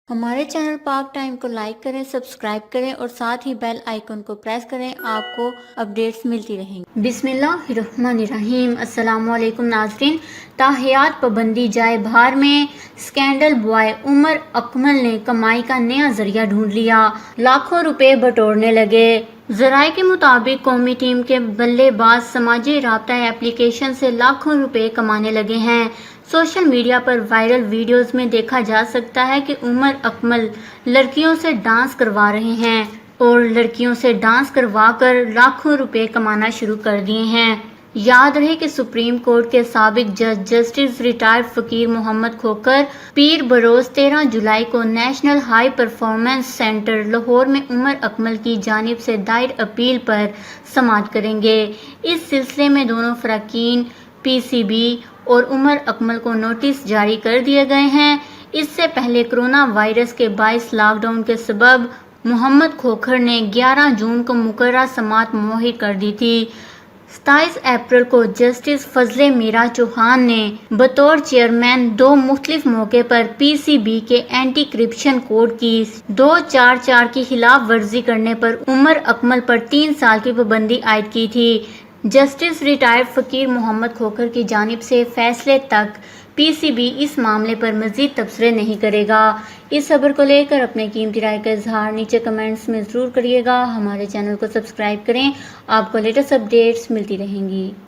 ہمارے چینل پاک ٹائم کو لائک کریں، سبسکرائب کریں اور ساتھ ہی بیل آئیکن کو پریس کریں، آپ کو اپڈیٹس ملتی رہیں گی۔ بسم اللہ الرحمن الرحیم۔ السلام علیکم ناظرین۔ تاحیات پابندی جائے بہار میں سکینڈل بوائے عمر اکمل نے کمائی کا نیا ذریعہ ڈھونڈ لیا، لاکھوں روپے بٹورنے لگے۔ ذرائع کے مطابق قومی ٹیم کے بلے باز سماجی رابطہ ایپلی کیشن سے لاکھوں روپے کمانے لگے ہیں۔ سوشل میڈیا پر وائرل ویڈیوز میں دیکھا جا سکتا ہے کہ عمر اکمل لڑکیوں سے ڈانس کروا رہے ہیں اور لڑکیوں سے ڈانس کروا کر لاکھوں روپے کمانا شروع کر دیے ہیں۔ یاد رہے کہ سپریم کورٹ کے سابق جج جسٹس ریٹائرڈ فقیر محمد کھوکھر پیر بروز 13 جولائی کو national high performance centre Lahore میں عمر اکمل کی جانب سے دائر اپیل پر سماعت کریں گے۔ اس سلسلے میں دونوں فریقین پی سی بی اور عمر اکمل کو نوٹس جاری کر دیے گئے ہیں۔ اس سے پہلے کرونا وائرس کے باعث لاک ڈاؤن کے سبب محمد کھوکھر نے 11 جون کو مقررہ سماعت مؤخر کر دی تھی۔ 27 اپریل کو جسٹس فضل میرا چوہان نے بطور چیئرمین دو مختلف موقع پر پی سی بی کے اینٹی کرپشن کوڈ کی 244 کی خلاف ورزی کرنے پر عمر اکمل پر 3 سال کی پابندی عائد کی تھی۔ جسٹس ریٹائرڈ فقیر محمد کھوکھر کی جانب سے فیصلے تک پی سی بی اس معاملے پر مزید تبصرے نہیں کرے گا۔ اس خبر کو لے کر اپنے قیمتی رائے کا اظہار نیچے کمنٹس میں ضرور کریے گا۔ ہمارے چینل کو سبسکرائب کریں، آپ کو لیٹسٹ اپڈیٹس ملتی رہیں گی۔